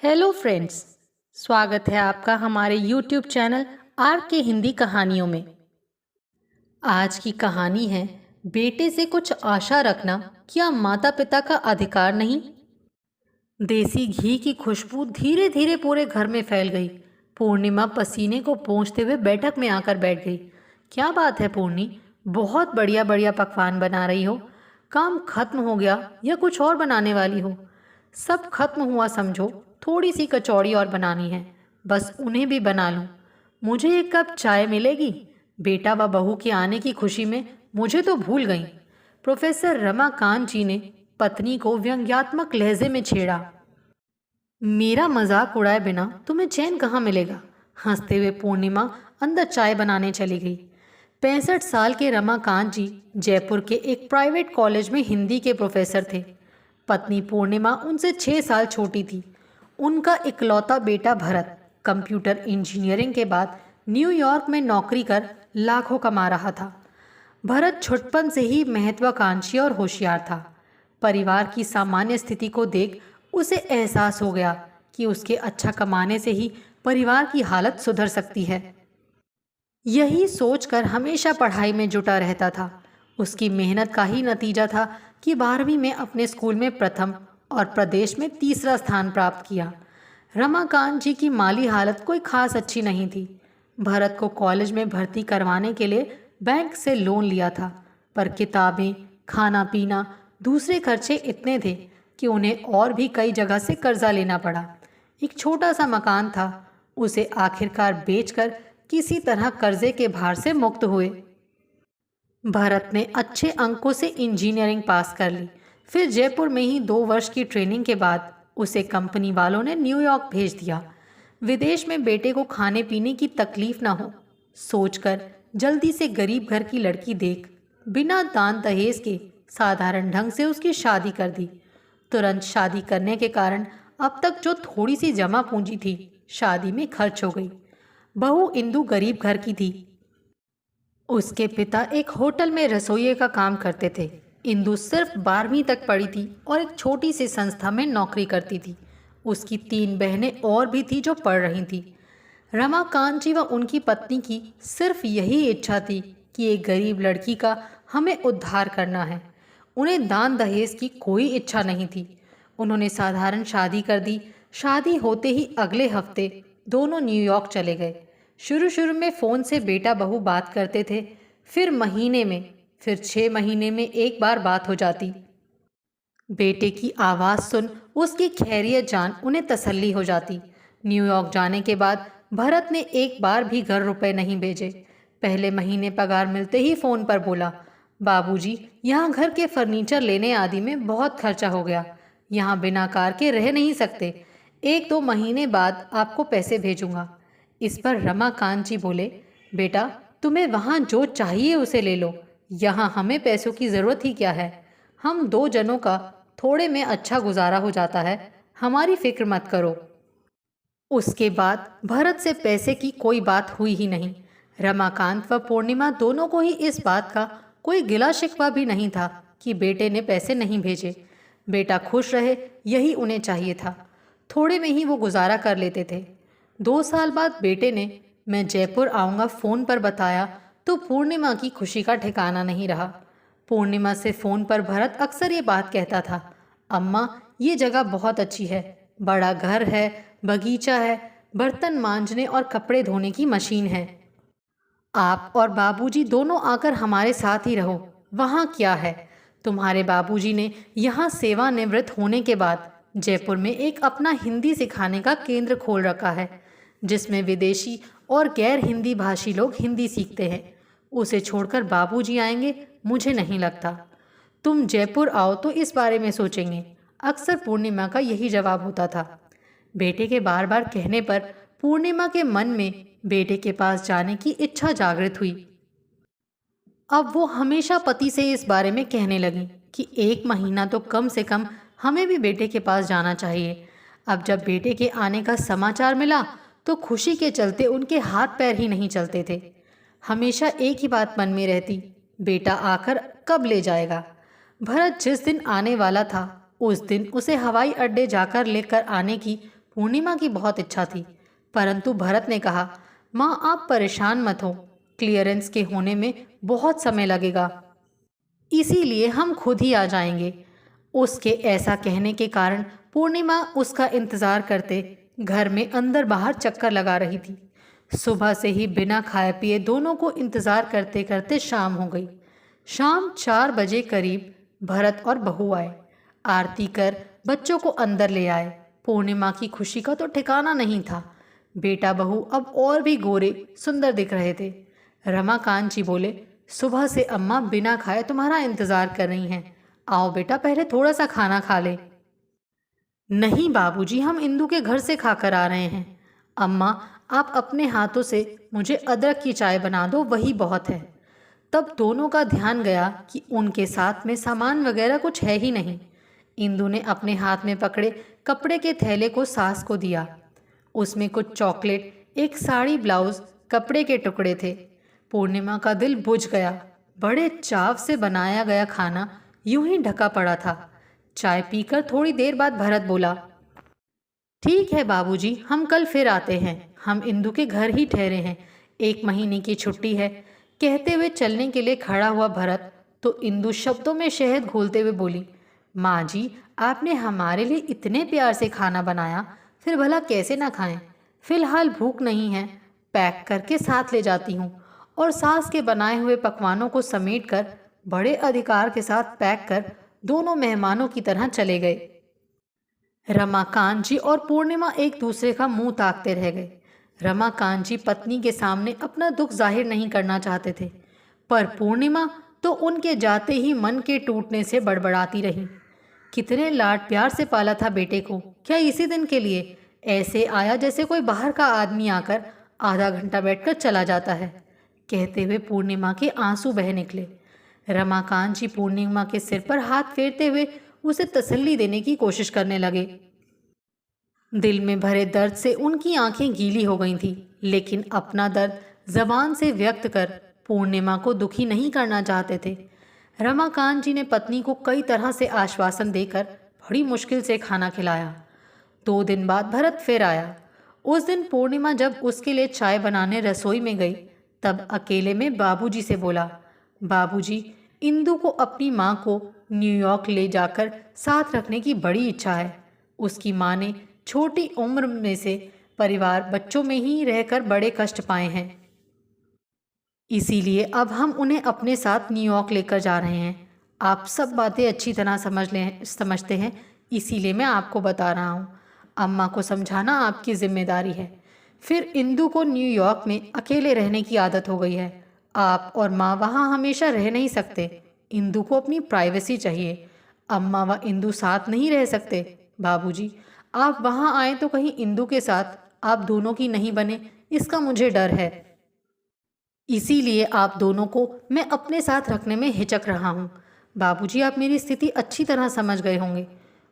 Hello friends. स्वागत है आपका हमारे यूट्यूब चैनल आर के हिंदी कहानियों में। आज की कहानी है बेटे से कुछ आशा रखना क्या माता पिता का अधिकार नहीं। देसी घी की खुशबू धीरे धीरे पूरे घर में फैल गई। पूर्णिमा पसीने को पोंछते हुए बैठक में आकर बैठ गई। क्या बात है पूर्णी, बहुत बढ़िया बढ़िया पकवान बना रही हो। काम खत्म हो गया या कुछ और बनाने वाली हो? सब खत्म हुआ समझो, थोड़ी सी कचौड़ी और बनानी है, बस उन्हें भी बना लूं। मुझे एक कप चाय मिलेगी? बेटा व बहू के आने की खुशी में मुझे तो भूल गई। प्रोफेसर रमाकांत जी ने पत्नी को व्यंग्यात्मक लहजे में छेड़ा। मेरा मजाक उड़ाए बिना तुम्हें चैन कहाँ मिलेगा? हंसते हुए पूर्णिमा अंदर चाय बनाने चली गई। 65 साल के रमाकांत जी जयपुर के एक प्राइवेट कॉलेज में हिंदी के प्रोफेसर थे। पत्नी पूर्णिमा उनसे 6 साल छोटी थी। उनका इकलौता बेटा भरत कंप्यूटर इंजीनियरिंग के बाद न्यूयॉर्क में नौकरी कर लाखों कमा रहा था। भरत छुटपन से ही महत्वाकांक्षी और होशियार था। परिवार की सामान्य स्थिति को देख उसे एहसास हो गया कि उसके अच्छा कमाने से ही परिवार की हालत सुधर सकती है। यही सोचकर हमेशा पढ़ाई में जुटा रहता था। उसकी मेहनत का ही नतीजा था कि 12वीं में अपने स्कूल में प्रथम और प्रदेश में तीसरा स्थान प्राप्त किया। रमाकांत जी की माली हालत कोई खास अच्छी नहीं थी। भरत को कॉलेज में भर्ती करवाने के लिए बैंक से लोन लिया था, पर किताबें, खाना पीना, दूसरे खर्चे इतने थे कि उन्हें और भी कई जगह से कर्जा लेना पड़ा। एक छोटा सा मकान था, उसे आखिरकार बेचकर किसी तरह कर्जे के भार से मुक्त हुए। भरत ने अच्छे अंकों से इंजीनियरिंग पास कर ली। फिर जयपुर में ही 2 वर्ष की ट्रेनिंग के बाद उसे कंपनी वालों ने न्यूयॉर्क भेज दिया। विदेश में बेटे को खाने पीने की तकलीफ ना हो सोचकर जल्दी से गरीब घर की लड़की देख बिना दान दहेज के साधारण ढंग से उसकी शादी कर दी। तुरंत शादी करने के कारण अब तक जो थोड़ी सी जमा पूंजी थी शादी में खर्च हो गई। बहू इंदु गरीब घर की थी। उसके पिता एक होटल में रसोइये का काम करते थे। इंदु सिर्फ 12वीं तक पढ़ी थी और एक छोटी सी संस्था में नौकरी करती थी। उसकी 3 बहनें और भी थी जो पढ़ रही थी। रमाकांत जी व उनकी पत्नी की सिर्फ यही इच्छा थी कि एक गरीब लड़की का हमें उद्धार करना है। उन्हें दान दहेज की कोई इच्छा नहीं थी। उन्होंने साधारण शादी कर दी। शादी होते ही अगले हफ्ते दोनों न्यूयॉर्क चले गए। शुरू शुरू में फ़ोन से बेटा बहू बात करते थे, फिर महीने में, फिर 6 महीने में एक बार बात हो जाती। बेटे की आवाज़ सुन उसकी खैरियत जान उन्हें तसल्ली हो जाती। न्यूयॉर्क जाने के बाद भरत ने एक बार भी घर रुपए नहीं भेजे। पहले महीने पगार मिलते ही फ़ोन पर बोला, बाबूजी, यहाँ घर के फर्नीचर लेने आदि में बहुत खर्चा हो गया। यहाँ बिना कार के रह नहीं सकते। 1-2 महीने बाद आपको पैसे भेजूंगा। इस पर रमाकांत जी बोले, बेटा, तुम्हें वहाँ जो चाहिए उसे ले लो। यहाँ हमें पैसों की ज़रूरत ही क्या है? हम 2 जनों का थोड़े में अच्छा गुजारा हो जाता है। हमारी फिक्र मत करो। उसके बाद भरत से पैसे की कोई बात हुई ही नहीं। रमाकांत व पूर्णिमा दोनों को ही इस बात का कोई गिला शिकवा भी नहीं था कि बेटे ने पैसे नहीं भेजे। बेटा खुश रहे, यही उन्हें चाहिए था। थोड़े में ही वो गुजारा कर लेते थे। 2 साल बाद बेटे ने मैं जयपुर आऊँगा फ़ोन पर बताया तो पूर्णिमा की खुशी का ठिकाना नहीं रहा। पूर्णिमा से फ़ोन पर भरत अक्सर ये बात कहता था, अम्मा, ये जगह बहुत अच्छी है, बड़ा घर है, बगीचा है, बर्तन मांजने और कपड़े धोने की मशीन है। आप और बाबूजी दोनों आकर हमारे साथ ही रहो। वहाँ क्या है? तुम्हारे बाबूजी ने यहाँ सेवानिवृत्त होने के बाद जयपुर में एक अपना हिंदी सिखाने का केंद्र खोल रखा है, जिसमें विदेशी और गैर हिंदी भाषी लोग हिंदी सीखते हैं। उसे छोड़कर बाबूजी आएंगे, मुझे नहीं लगता। तुम जयपुर आओ तो इस बारे में सोचेंगे। अक्सर पूर्णिमा का यही जवाब होता था। बेटे के बार बार कहने पर पूर्णिमा के मन में बेटे के पास जाने की इच्छा जागृत हुई। अब वो हमेशा पति से इस बारे में कहने लगी कि 1 महीना तो कम से कम हमें भी बेटे के पास जाना चाहिए। अब जब बेटे के आने का समाचार मिला तो खुशी के चलते उनके हाथ पैर ही नहीं चलते थे। हमेशा एक ही बात मन में रहती, बेटा आकर कब ले जाएगा? भरत जिस दिन आने वाला था उस दिन उसे हवाई अड्डे जाकर लेकर आने की पूर्णिमा की बहुत इच्छा थी, परंतु भरत ने कहा, माँ आप परेशान मत हो, क्लियरेंस के होने में बहुत समय लगेगा, इसीलिए हम खुद ही आ जाएंगे। उसके ऐसा कहने के कारण पूर्णिमा उसका इंतजार करते घर में अंदर बाहर चक्कर लगा रही थी। सुबह से ही बिना खाए पिए दोनों को इंतजार करते करते शाम हो गई। शाम 4 बजे करीब भरत और बहू आए। आरती कर बच्चों को अंदर ले आए। पूर्णिमा की खुशी का तो ठिकाना नहीं था। बेटा बहू अब और भी गोरे सुंदर दिख रहे थे। रमाकांत जी बोले, सुबह से अम्मा बिना खाए तुम्हारा इंतजार कर रही हैं। आओ बेटा, पहले थोड़ा सा खाना खा ले। नहीं बाबूजी, हम इंदु के घर से खाकर आ रहे हैं। अम्मा, आप अपने हाथों से मुझे अदरक की चाय बना दो, वही बहुत है। तब दोनों का ध्यान गया कि उनके साथ में सामान वगैरह कुछ है ही नहीं। इंदु ने अपने हाथ में पकड़े कपड़े के थैले को सास को दिया। उसमें कुछ चॉकलेट, एक साड़ी, ब्लाउज, कपड़े के टुकड़े थे। पूर्णिमा का दिल बुझ गया। बड़े चाव से बनाया गया खाना यूं ही ढका पड़ा था। चाय पीकर थोड़ी देर बाद भरत बोला, ठीक है बाबूजी, हम कल फिर आते हैं। हम इंदु के घर ही ठहरे हैं, 1 महीने की छुट्टी है। कहते हुए चलने के लिए खड़ा हुआ भरत तो इंदु शब्दों में शहद घोलते हुए बोली, माँ जी, आपने हमारे लिए इतने प्यार से खाना बनाया, फिर भला कैसे ना खाएं। फिलहाल भूख नहीं है, पैक करके साथ ले जाती हूँ। और सास के बनाए हुए पकवानों को समेटकर बड़े अधिकार के साथ पैक कर दोनों मेहमानों की तरह चले गए। रमाकांत जी और पूर्णिमा एक दूसरे का मुंह ताकते रह गए। रमाकांत जी पत्नी के सामने अपना दुख जाहिर नहीं करना चाहते थे, पर पूर्णिमा तो उनके जाते ही मन के टूटने से बड़बड़ाती रही। कितने लाड प्यार से पाला था बेटे को, क्या इसी दिन के लिए? ऐसे आया जैसे कोई बाहर का आदमी आकर आधा घंटा बैठकर चला जाता है। कहते हुए पूर्णिमा के आंसू बह निकले। रमाकांत जी पूर्णिमा के सिर पर हाथ फेरते हुए उसे तसल्ली देने की कोशिश करने लगे। दिल में भरे दर्द से उनकी आंखें गीली हो गई थी, लेकिन अपना दर्द जबान से व्यक्त कर पूर्णिमा को दुखी नहीं करना चाहते थे। रमाकांत जी ने पत्नी को कई तरह से आश्वासन देकर बड़ी मुश्किल से खाना खिलाया। 2 दिन बाद भरत फिर आया। उस दिन पूर्णिमा जब उसके लिए चाय बनाने रसोई में गई, तब अकेले में बाबूजी से बोला, बाबूजी, इंदु को अपनी माँ को न्यूयॉर्क ले जाकर साथ रखने की बड़ी इच्छा है। उसकी माँ ने छोटी उम्र में से परिवार बच्चों में ही रहकर बड़े कष्ट पाए हैं। इसीलिए अब हम उन्हें अपने साथ न्यूयॉर्क लेकर जा रहे हैं। आप सब बातें अच्छी तरह समझते हैं, इसीलिए मैं आपको बता रहा हूँ। अम्मा को समझाना आपकी जिम्मेदारी है। फिर इंदु को न्यूयॉर्क में अकेले रहने की आदत हो गई है। आप और माँ वहाँ हमेशा रह नहीं सकते। इंदु को अपनी प्राइवेसी चाहिए। अम्मा व इंदु साथ नहीं रह सकते। बाबूजी, आप वहाँ आए तो कहीं इंदु के साथ आप दोनों की नहीं बने, इसका मुझे डर है। इसीलिए आप दोनों को मैं अपने साथ रखने में हिचक रहा हूँ। बाबूजी, आप मेरी स्थिति अच्छी तरह समझ गए होंगे।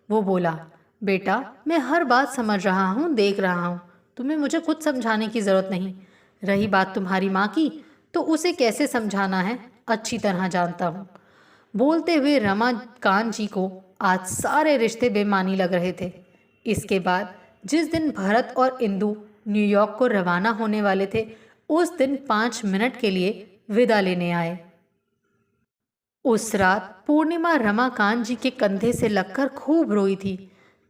वो बोला, बेटा, मैं हर बात समझ रहा हूँ, देख रहा हूँ। तुम्हें मुझे कुछ समझाने की ज़रूरत नहीं। रही बात तुम्हारी माँ की, तो उसे कैसे समझाना है अच्छी तरह जानता हूँ। बोलते हुए रमाकांत जी को आज सारे रिश्ते बेमानी लग रहे थे। इसके बाद जिस दिन भरत और इंदु न्यूयॉर्क को रवाना होने वाले थे, उस दिन 5 मिनट के लिए विदा लेने आए। उस रात पूर्णिमा रमाकांत जी के कंधे से लगकर खूब रोई थी।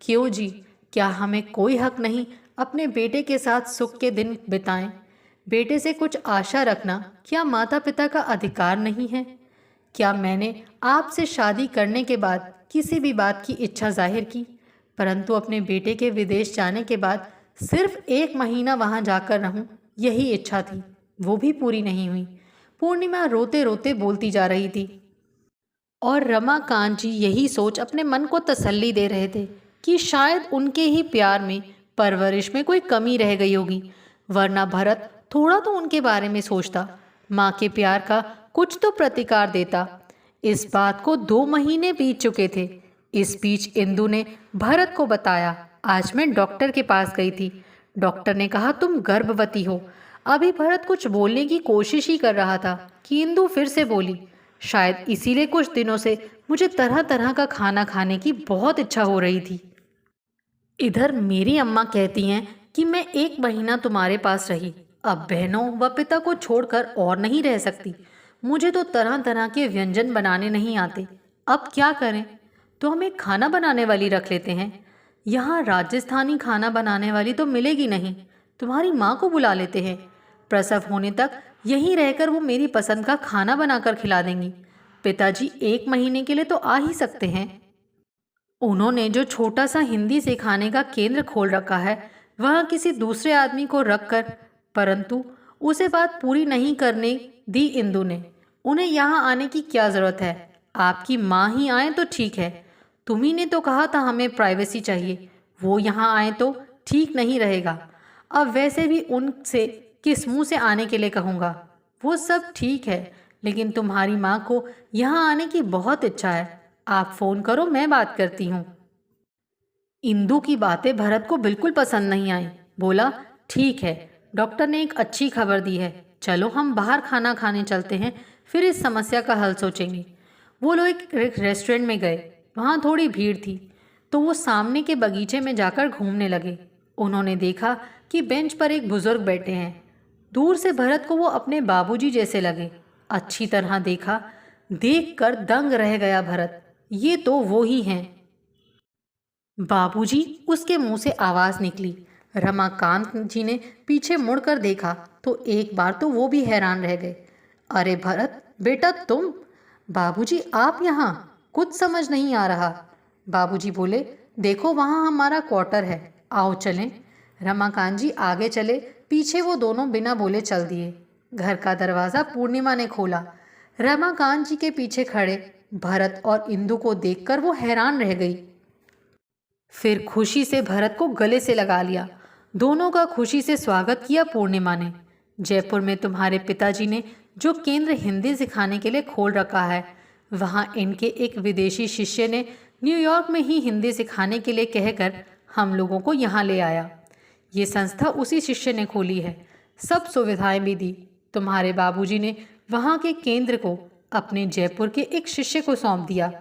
क्यों जी, क्या हमें कोई हक नहीं अपने बेटे के साथ सुख के दिन बिताएं? बेटे से कुछ आशा रखना क्या माता पिता का अधिकार नहीं है? क्या मैंने आपसे शादी करने के बाद किसी भी बात की इच्छा जाहिर की? परंतु अपने बेटे के विदेश जाने के बाद सिर्फ 1 महीना वहां जाकर रहूं, यही इच्छा थी, वो भी पूरी नहीं हुई। पूर्णिमा रोते रोते बोलती जा रही थी और रमाकांत जी यही सोच अपने मन को तसल्ली दे रहे थे कि शायद उनके ही प्यार में, परवरिश में कोई कमी रह गई होगी, वरना भरत थोड़ा तो उनके बारे में सोचता, माँ के प्यार का कुछ तो प्रतिकार देता। इस बात को 2 महीने बीत चुके थे। इस बीच इंदु ने भरत को बताया, आज मैं डॉक्टर के पास गई थी। डॉक्टर ने कहा तुम गर्भवती हो। अभी भरत कुछ बोलने की कोशिश ही कर रहा था कि इंदु फिर से बोली, शायद इसीलिए कुछ दिनों से मुझे तरह तरह का खाना खाने की बहुत इच्छा हो रही थी। इधर मेरी अम्मा कहती हैं कि मैं 1 महीना तुम्हारे पास रही, अब बहनों व पिता को छोड़कर और नहीं रह सकती। मुझे तो तरह तरह के व्यंजन बनाने नहीं आते। अब क्या करें? तो हम एक खाना बनाने वाली रख लेते हैं। यहाँ राजस्थानी खाना बनाने वाली तो मिलेगी नहीं। तुम्हारी माँ को बुला लेते हैं। प्रसव होने तक यहीं रहकर वो मेरी पसंद का खाना बनाकर खिला देंगी। पिताजी 1 महीने के लिए तो आ ही सकते हैं। उन्होंने जो छोटा सा हिंदी सिखाने का केंद्र खोल रखा है, वह किसी दूसरे आदमी को रखकर, परंतु उसे बात पूरी नहीं करने दी इंदु ने। उन्हें यहाँ आने की क्या ज़रूरत है? आपकी माँ ही आए तो ठीक है। तुम्ही ने तो कहा था हमें प्राइवेसी चाहिए। वो यहाँ आए तो ठीक नहीं रहेगा। अब वैसे भी उनसे किस मुंह से आने के लिए कहूँगा? वो सब ठीक है, लेकिन तुम्हारी माँ को यहाँ आने की बहुत इच्छा है। आप फ़ोन करो, मैं बात करती हूँ। इंदु की बातें भरत को बिल्कुल पसंद नहीं आई। बोला, ठीक है, डॉक्टर ने एक अच्छी खबर दी है। चलो हम बाहर खाना खाने चलते हैं, फिर इस समस्या का हल सोचेंगे। वो लोग एक रेस्टोरेंट में गए। वहाँ थोड़ी भीड़ थी, तो वो सामने के बगीचे में जाकर घूमने लगे। उन्होंने देखा कि बेंच पर एक बुजुर्ग बैठे हैं। दूर से भरत को वो अपने बाबूजी जैसे लगे। अच्छी तरह देखा, देखकर दंग रह गया भरत। ये तो वो ही हैं। बाबूजी, उसके मुंह से आवाज निकली। रमाकांत जी ने पीछे मुड़कर देखा तो एक बार तो वो भी हैरान रह गए। अरे भरत बेटा, तुम? बाबूजी आप यहाँ? कुछ समझ नहीं आ रहा। बाबूजी बोले, देखो वहाँ हमारा क्वार्टर है, आओ चलें। रमाकांत जी आगे चले, पीछे वो दोनों बिना बोले चल दिए। घर का दरवाज़ा पूर्णिमा ने खोला। रमाकांत जी के पीछे खड़े भरत और इंदु को देखकर वो हैरान रह गई। फिर खुशी से भरत को गले से लगा लिया। दोनों का खुशी से स्वागत किया पूर्णिमा ने। जयपुर में तुम्हारे पिताजी ने जो केंद्र हिंदी सिखाने के लिए खोल रखा है, वहाँ इनके एक विदेशी शिष्य ने न्यूयॉर्क में ही हिंदी सिखाने के लिए कहकर हम लोगों को यहाँ ले आया। ये संस्था उसी शिष्य ने खोली है, सब सुविधाएं भी दी। तुम्हारे बाबूजी ने वहाँ के केंद्र को अपने जयपुर के एक शिष्य को सौंप दिया।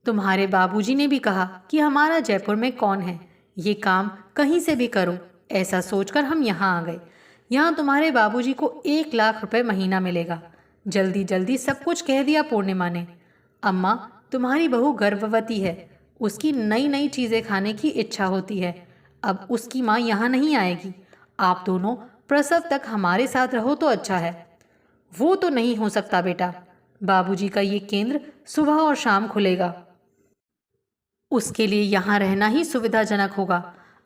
तुम्हारे बाबूजी ने भी कहा कि हमारा जयपुर में कौन है, ये काम कहीं से भी करो। ऐसा सोचकर हम यहाँ आ गए। यहाँ तुम्हारे बाबूजी को 1 लाख रुपए महीना मिलेगा। जल्दी जल्दी सब कुछ कह दिया पूर्णिमा ने। अम्मा, तुम्हारी बहू गर्भवती है, उसकी नई नई चीज़ें खाने की इच्छा होती है। अब उसकी माँ यहाँ नहीं आएगी। आप दोनों प्रसव तक हमारे साथ रहो तो अच्छा है। वो तो नहीं हो सकता बेटा। बाबूजी का ये केंद्र सुबह और शाम खुलेगा। उसके लिए यहाँ रहना ही सुविधाजनक होगा।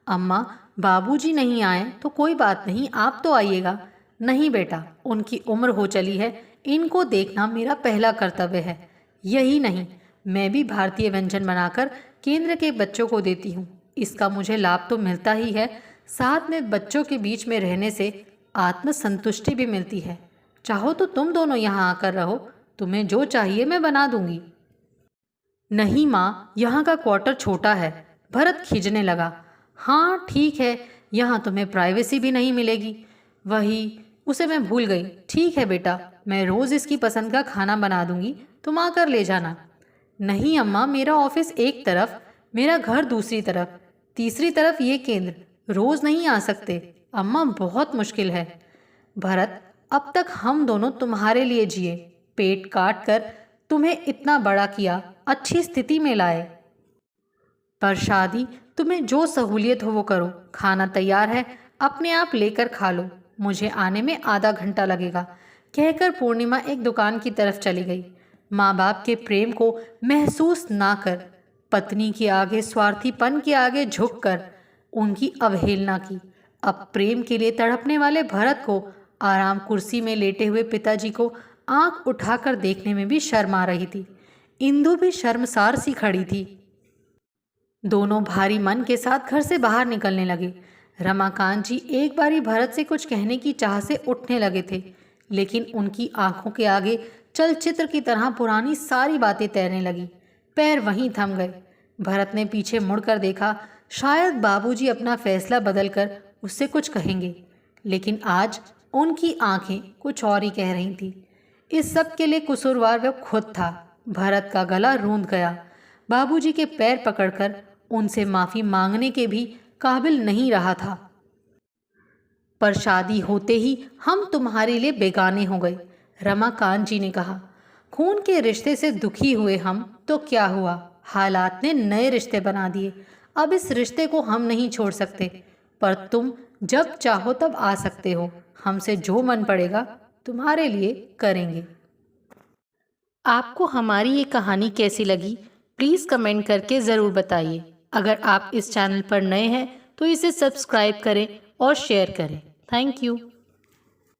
अम्मा, बाबूजी नहीं आए तो कोई बात नहीं, आप तो आइएगा। नहीं बेटा, उनकी उम्र हो चली है, इनको देखना मेरा पहला कर्तव्य है। यही नहीं, मैं भी भारतीय व्यंजन बनाकर केंद्र के बच्चों को देती हूँ। इसका मुझे लाभ तो मिलता ही है, साथ में बच्चों के बीच में रहने से आत्मसंतुष्टि भी मिलती है। चाहो तो तुम दोनों यहाँ आकर रहो, तुम्हें जो चाहिए मैं बना दूंगी। नहीं माँ, यहाँ का क्वार्टर छोटा है। भरत खींचने लगा। हाँ ठीक है, यहाँ तुम्हें प्राइवेसी भी नहीं मिलेगी। वही, उसे मैं भूल गई। ठीक है बेटा, मैं रोज़ इसकी पसंद का खाना बना दूंगी, तुम आकर ले जाना। नहीं अम्मा, मेरा ऑफिस एक तरफ, मेरा घर दूसरी तरफ, तीसरी तरफ ये केंद्र, रोज़ नहीं आ सकते अम्मा, बहुत मुश्किल है। भरत, अब तक हम दोनों तुम्हारे लिए जिए, पेट काट कर तुम्हें इतना बड़ा किया, अच्छी स्थिति में लाए। पर शादी, तुम्हें जो सहूलियत हो वो करो। खाना तैयार है, अपने आप लेकर खा लो। मुझे आने में आधा घंटा लगेगा, कहकर पूर्णिमा एक दुकान की तरफ चली गई। माँ बाप के प्रेम को महसूस ना कर, पत्नी के आगे, स्वार्थीपन के आगे झुककर उनकी अवहेलना की। अब प्रेम के लिए तड़पने वाले भरत को आराम कुर्सी में लेटे हुए पिताजी को आंख उठाकर देखने में भी शर्म आ रही थी। इंदु भी शर्मसार सी खड़ी थी। दोनों भारी मन के साथ घर से बाहर निकलने लगे। रमाकांत जी एक बारी भरत से कुछ कहने की चाह से उठने लगे थे, लेकिन उनकी आंखों के आगे चलचित्र की तरह पुरानी सारी बातें तैरने लगी। पैर वहीं थम गए। भरत ने पीछे मुड़कर देखा, शायद बाबूजी अपना फैसला बदलकर उससे कुछ कहेंगे, लेकिन आज उनकी आंखें कुछ और ही कह रही थी। इस सब के लिए कसूरवार वह खुद था। भरत का गला रूंध गया। बाबूजी के पैर पकड़कर उनसे माफ़ी मांगने के भी काबिल नहीं रहा था। पर शादी होते ही हम तुम्हारे लिए बेगाने हो गए, रमाकांत जी ने कहा। खून के रिश्ते से दुखी हुए हम तो क्या हुआ, हालात ने नए रिश्ते बना दिए। अब इस रिश्ते को हम नहीं छोड़ सकते, पर तुम जब चाहो तब आ सकते हो। हमसे जो मन पड़ेगा तुम्हारे लिए करेंगे। आपको हमारी ये कहानी कैसी लगी, प्लीज़ कमेंट करके ज़रूर बताइए। अगर आप इस चैनल पर नए हैं तो इसे सब्सक्राइब करें और शेयर करें। Thank you.